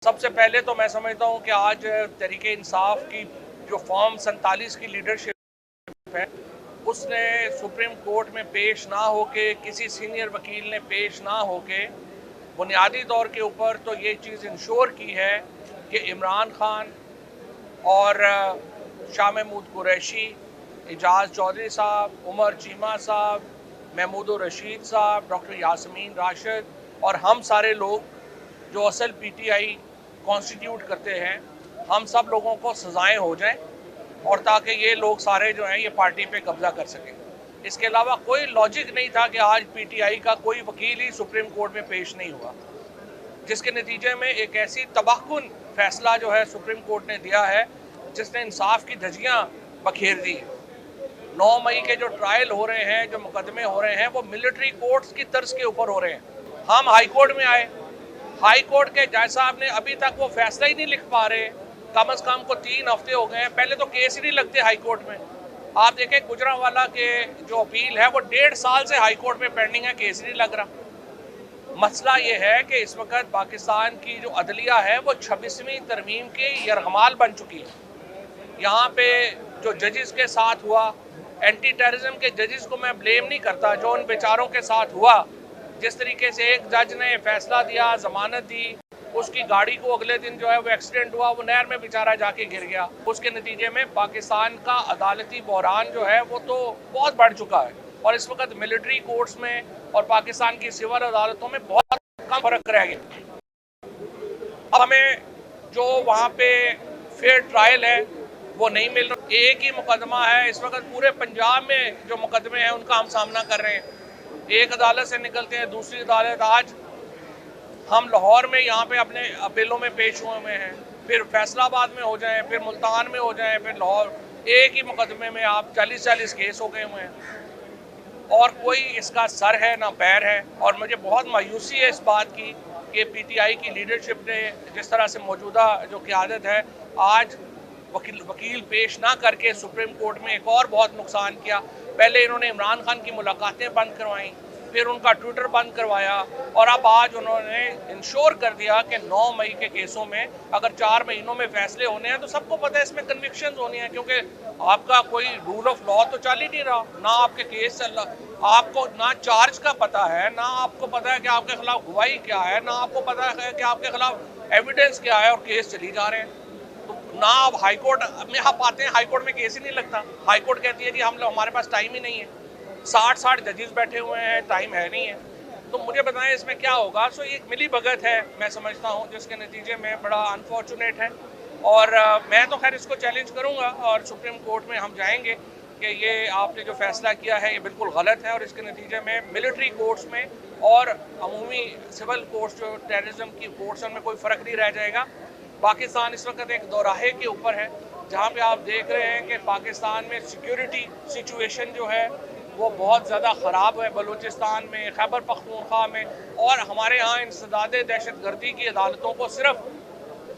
सबसे पहले तो मैं समझता हूँ कि आज तहरीके इंसाफ की जो फॉर्म 47 की लीडरशिप है उसने सुप्रीम कोर्ट में पेश ना होके, किसी सीनियर वकील ने पेश ना होके बुनियादी तौर के ऊपर तो ये चीज़ इंश्योर की है कि इमरान खान और शाह महमूद कुरैशी, एजाज चौधरी साहब, उमर चीमा साहब, महमूद रशीद साहब, डॉक्टर यासमीन राशिद और हम सारे लोग जो असल पीटीआई कॉन्स्टिट्यूट करते हैं, हम सब लोगों को सजाएं हो जाएं और ताकि ये लोग सारे जो हैं ये पार्टी पे कब्जा कर सकें। इसके अलावा कोई लॉजिक नहीं था कि आज पीटीआई का कोई वकील ही सुप्रीम कोर्ट में पेश नहीं हुआ, जिसके नतीजे में एक ऐसी तबाहकुन फैसला जो है सुप्रीम कोर्ट ने दिया है जिसने इंसाफ की धज्जियां बखेर दी। 9 मई के जो ट्रायल हो रहे हैं, जो मुकदमे हो रहे हैं, वो मिलिट्री कोर्ट्स की तर्ज के ऊपर हो रहे हैं। हम हाई कोर्ट में आए, हाई कोर्ट के जज साहब ने अभी तक वो फैसला ही नहीं लिख पा रहे। कम अज़ कम को 3 हफ्ते हो गए हैं, पहले तो केस ही नहीं लगते हाई कोर्ट में। आप देखें गुजरांवाला के जो अपील है वो 1.5 साल से हाई कोर्ट में पेंडिंग है, केस ही नहीं लग रहा। मसला ये है कि इस वक्त पाकिस्तान की जो अदलिया है वो 26वीं तरमीम की यरगमाल बन चुकी है। यहाँ पे जो जजेस के साथ हुआ, एंटी टेररिज्म के जजेस को मैं ब्लेम नहीं करता, जो उन बेचारों के साथ हुआ, जिस तरीके से एक जज ने फैसला दिया, जमानत दी, उसकी गाड़ी को अगले दिन जो है वो एक्सीडेंट हुआ, वो नहर में बेचारा जाके गिर गया। उसके नतीजे में पाकिस्तान का अदालती बहरान जो है वो तो बहुत बढ़ चुका है और इस वक्त मिलिट्री कोर्ट्स में और पाकिस्तान की सिविल अदालतों में बहुत कम फर्क रह गया। अब हमें जो वहाँ पे फेयर ट्रायल है वो नहीं मिल रहा। एक ही मुकदमा है इस वक्त पूरे पंजाब में, जो मुकदमे हैं उनका हम सामना कर रहे हैं। एक अदालत से निकलते हैं दूसरी अदालत। आज हम लाहौर में यहाँ पे अपने अपीलों में पेश हुए हुए हैं, फिर फैसलाबाद में हो जाएं, फिर मुल्तान में हो जाएं, फिर लाहौर। एक ही मुकदमे में आप 40-40 केस हो गए हुए हैं और कोई इसका सर है ना पैर है। और मुझे बहुत मायूसी है इस बात की कि पीटीआई की लीडरशिप ने जिस तरह से मौजूदा जो क़यादत है, आज वकील पेश ना करके सुप्रीम कोर्ट में एक और बहुत नुकसान किया। पहले इन्होंने इमरान खान की मुलाकातें बंद करवाईं, फिर उनका ट्विटर बंद करवाया और अब आज उन्होंने इंश्योर कर दिया कि 9 मई के केसों में अगर 4 महीनों में फैसले होने हैं तो सबको पता है इसमें कन्विक्शंस होनी है, क्योंकि आपका कोई रूल ऑफ लॉ तो चल ही नहीं रहा, ना आपके केस चल रहा, आपको ना चार्ज का पता है, ना आपको पता है कि आपके खिलाफ गवाही क्या है, ना आपको पता है कि आपके खिलाफ एविडेंस क्या है और केस चली जा रहे हैं। ना आप हाई कोर्ट में आप आते हैं, हाई कोर्ट में केस ही नहीं लगता। हाई कोर्ट कहती है कि हमारे पास टाइम ही नहीं है, 60 जजेस बैठे हुए हैं, टाइम है नहीं है। तो मुझे बताएं इसमें क्या होगा। सो ये एक मिली भगत है मैं समझता हूँ, जिसके नतीजे में बड़ा अनफॉर्चुनेट है। और मैं तो खैर इसको चैलेंज करूँगा और सुप्रीम कोर्ट में हम जाएंगे कि ये आपने जो फैसला किया है ये बिल्कुल गलत है और इसके नतीजे में मिलिट्री कोर्ट्स में और अमूमी सिविल कोर्ट्स जो टेररिज्म की कोर्ट्स में कोई फ़र्क नहीं रह जाएगा। पाकिस्तान इस वक्त एक दोराहे के ऊपर है, जहाँ पे आप देख रहे हैं कि पाकिस्तान में सिक्योरिटी सिचुएशन जो है वो बहुत ज़्यादा ख़राब है। बलूचिस्तान में, खैबर पख्तूनख्वा में और हमारे यहाँ इंसदाद दहशतगर्दी की अदालतों को सिर्फ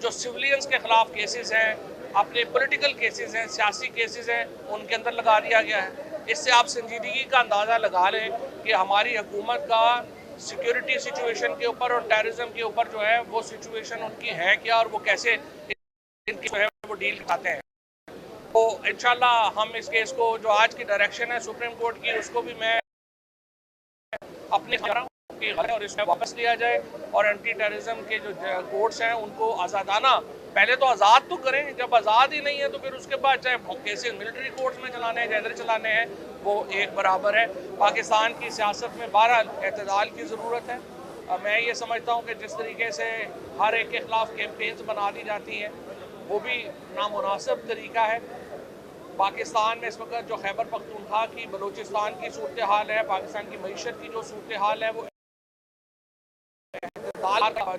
जो सिविलियंस के ख़िलाफ़ केसेस हैं, अपने पॉलिटिकल केसेस हैं, सियासी केसेस हैं, उनके अंदर लगा दिया गया है। इससे आप संजीदगी का अंदाज़ा लगा लें कि हमारी हुकूमत का सिक्योरिटी सिचुएशन के ऊपर और टेररिज्म के ऊपर जो है वो सिचुएशन उनकी है क्या और वो कैसे इनकी जो है वो डील करते हैं। तो इंशाल्लाह हम इस केस को, जो आज की डायरेक्शन है सुप्रीम कोर्ट की, उसको भी मैं अपने और इसमें वापस लिया जाए और एंटी टेररिज्म के जो कोर्ट्स हैं उनको आज़ादाना, पहले तो आज़ाद तो करें, जब आज़ाद ही नहीं है तो फिर उसके बाद चाहे केसेस मिलिट्री कोर्ट्स में चलाने हैं, इधर चलाने हैं, वो एक बराबर है। पाकिस्तान की सियासत में बहरहाल एतदाल की ज़रूरत है। मैं ये समझता हूँ कि जिस तरीके से हर एक के ख़िलाफ़ कैंपेन्स बना दी जाती हैं वो भी नामुनासिब तरीका है। पाकिस्तान में इस वक्त जो खैबर पख्तूनख्वा की, बलूचिस्तान की सूरत हाल है, पाकिस्तान की मईशत की जो सूरत हाल है, वो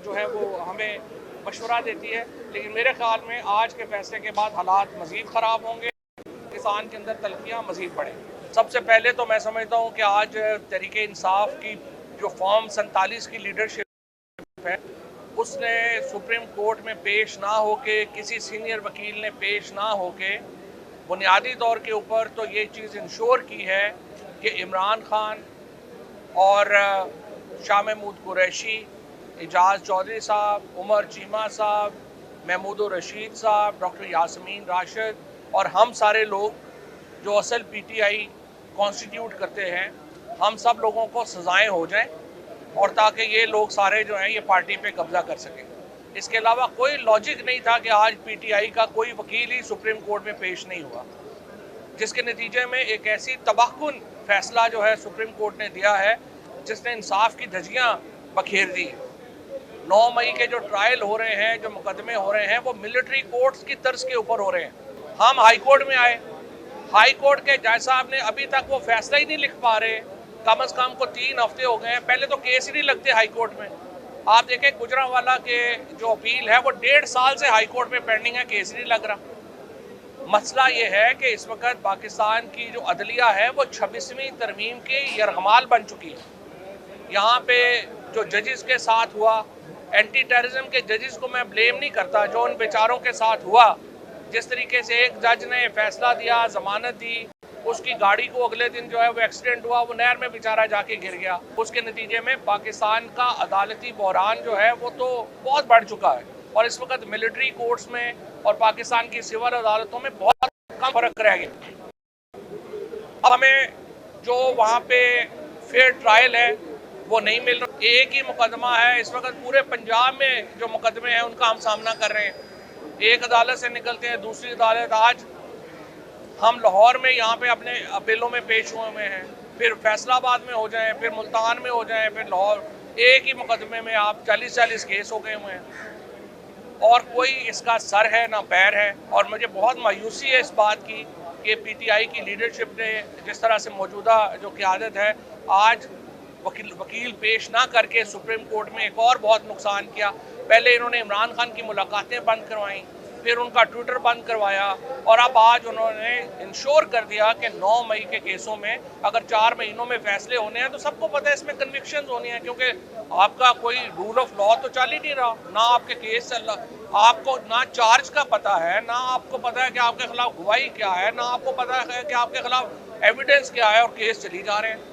जो है वो हमें मशवरा देती है। लेकिन मेरे ख्याल में आज के फैसले के बाद हालात मज़ीद ख़राब होंगे, पाकिस्तान के अंदर तलखियाँ मज़ीद बढ़ेंगी। सबसे पहले तो मैं समझता हूँ कि आज तहरीके इंसाफ की जो फॉर्म 47 की लीडरशिप है उसने सुप्रीम कोर्ट में पेश ना होके, किसी सीनियर वकील ने पेश ना होके बुनियादी तौर के ऊपर तो ये चीज़ इंश्योर की है कि इमरान खान और शाह महमूद कुरैशी, एजाज चौधरी साहब, उमर चीमा साहब, महमूद रशीद साहब, डॉक्टर यासमीन राशिद और हम सारे लोग जो असल पीटीआई कॉन्स्टिट्यूट करते हैं, हम सब लोगों को सजाएं हो जाएं और ताकि ये लोग सारे जो हैं ये पार्टी पे कब्जा कर सकें। इसके अलावा कोई लॉजिक नहीं था कि आज पीटीआई का कोई वकील ही सुप्रीम कोर्ट में पेश नहीं हुआ, जिसके नतीजे में एक ऐसी तबाहकुन फैसला जो है सुप्रीम कोर्ट ने दिया है जिसने इंसाफ की धज्जियां बखेर दी है। 9 मई के जो ट्रायल हो रहे हैं, जो मुकदमे हो रहे हैं, वो मिलिट्री कोर्ट्स की तर्ज के ऊपर हो रहे हैं। हम हाई कोर्ट में आए, हाई कोर्ट के जज साहब ने अभी तक वो फैसला ही नहीं लिख पा रहे। कम से कम को 3 हफ्ते हो गए हैं, पहले तो केस ही नहीं लगते हाई कोर्ट में। आप देखें गुजरांवाला के जो अपील है वो 1.5 साल से हाई कोर्ट में पेंडिंग है, केस ही नहीं लग रहा। मसला ये है कि इस वक्त पाकिस्तान की जो अदलिया है वो 26वीं तरमीम की यरगमाल बन चुकी है। यहाँ पे जो जजेस के साथ हुआ, एंटी टेररिज्म के जजेस को मैं ब्लेम नहीं करता, जो उन बेचारों के साथ हुआ, जिस तरीके से एक जज ने फैसला दिया, जमानत दी, उसकी गाड़ी को अगले दिन जो है वो एक्सीडेंट हुआ, वो नहर में बेचारा जाके गिर गया। उसके नतीजे में पाकिस्तान का अदालती बहरान जो है वो तो बहुत बढ़ चुका है और इस वक्त मिलिट्री कोर्ट्स में और पाकिस्तान की सिविल अदालतों में बहुत कम फर्क रह गया। अब हमें जो वहाँ पे फेयर ट्रायल है वो नहीं मिल रहा। एक ही मुकदमा है इस वक्त पूरे पंजाब में, जो मुकदमे हैं उनका हम सामना कर रहे हैं। एक अदालत से निकलते हैं दूसरी अदालत। आज हम लाहौर में यहाँ पे अपने अपीलों में पेश हुए हैं, फिर फैसलाबाद में हो जाएं, फिर मुल्तान में हो जाएं, फिर लाहौर। एक ही मुकदमे में आप 40-40 केस हो गए हुए हैं और कोई इसका सर है ना पैर है। और मुझे बहुत मायूसी है इस बात की कि पीटीआई की लीडरशिप ने जिस तरह से मौजूदा जो क़यादत है, आज वकील पेश ना करके सुप्रीम कोर्ट में एक और बहुत नुकसान किया। पहले इन्होंने इमरान खान की मुलाकातें बंद करवाईं, फिर उनका ट्विटर बंद करवाया और अब आज उन्होंने इंश्योर कर दिया कि 9 मई के केसों में अगर 4 महीनों में फैसले होने हैं तो सबको पता है इसमें कन्विक्शंस होनी है, क्योंकि आपका कोई रूल ऑफ लॉ तो चल ही नहीं रहा, ना आपके केस चल रहा, आपको ना चार्ज का पता है, ना आपको पता है कि आपके खिलाफ गवाही क्या है, ना आपको पता है कि आपके खिलाफ एविडेंस क्या है और केस चली जा रहे हैं।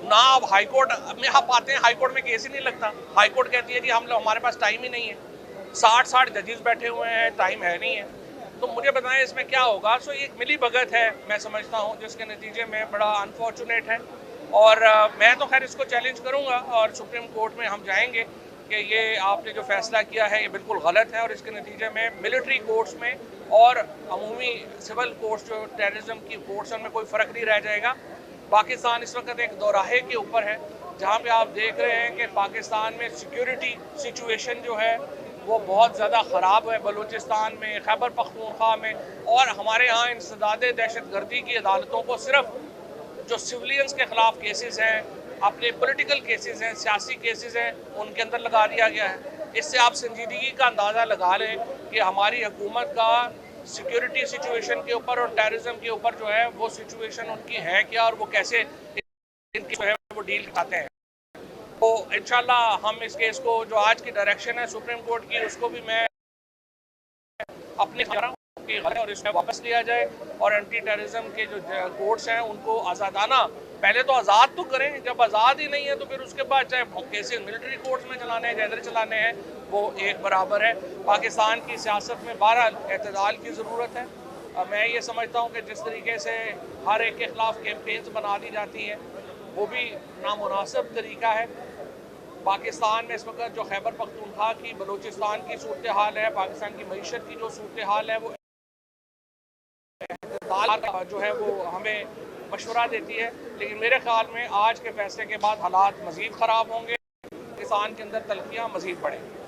ना आप हाई कोर्ट में आप आते हैं, हाई कोर्ट में केस ही नहीं लगता। हाई कोर्ट कहती है कि हमारे पास टाइम ही नहीं है, 60 जजेस बैठे हुए हैं, टाइम है नहीं है। तो मुझे बताएं इसमें क्या होगा। सो ये एक मिली भगत है मैं समझता हूँ, जिसके नतीजे में बड़ा अनफॉर्चुनेट है। और मैं तो खैर इसको चैलेंज करूँगा और सुप्रीम कोर्ट में हम जाएंगे कि ये आपने जो फैसला किया है ये बिल्कुल गलत है और इसके नतीजे में मिलिट्री कोर्ट्स में और अमूमी सिविल कोर्ट्स जो टेररिज्म की कोर्ट्स में कोई फ़र्क नहीं रह जाएगा। पाकिस्तान इस वक्त एक दोराहे के ऊपर है जहाँ पे आप देख रहे हैं कि पाकिस्तान में सिक्योरिटी सिचुएशन जो है वो बहुत ज़्यादा ख़राब है। बलूचिस्तान में, खैबर पख्तूनख्वा में और हमारे यहाँ इंसदाद दहशतगर्दी की अदालतों को सिर्फ जो सिविलियंस के ख़िलाफ़ केसेस हैं, अपने पॉलिटिकल केसेस हैं, सियासी केसेस हैं, उनके अंदर लगा दिया गया है। इससे आप संजीदगी का अंदाज़ा लगा लें कि हमारी हुकूमत का सिक्योरिटी सिचुएशन के ऊपर और टेररिज्म के ऊपर जो है वो सिचुएशन उनकी है क्या और वो कैसे इनकी जो है वो डील करते हैं। तो इंशाल्लाह हम इस केस को, जो आज की डायरेक्शन है सुप्रीम कोर्ट की, उसको भी मैं अपने और इसमें वापस लिया जाए और एंटी टेररिज्म के जो कोर्ट्स हैं उनको आज़ादाना, पहले तो आज़ाद तो करें, जब आज़ाद ही नहीं है तो फिर उसके बाद चाहे केसेस मिलिट्री कोर्ट्स में चलाने हैं, इधर चलाने हैं, वो एक बराबर है। पाकिस्तान की सियासत में बहरहाल एतदाल की ज़रूरत है। मैं ये समझता हूँ कि जिस तरीके से हर एक के ख़िलाफ़ कैंपेन्स बना दी जाती हैं वो भी नामुनासिब तरीका है। पाकिस्तान में इस वक्त जो खैबर पख्तूनख्वा की, बलूचिस्तान की सूरत हाल है, पाकिस्तान की मईशत की जो सूरत हाल है वो जो है वो हमें मशवरा देती है। लेकिन मेरे ख्याल में आज के फैसले के बाद हालात मज़ीद ख़राब होंगे, पाकिस्तान के अंदर तलखियाँ मज़ीद बढ़ेंगी।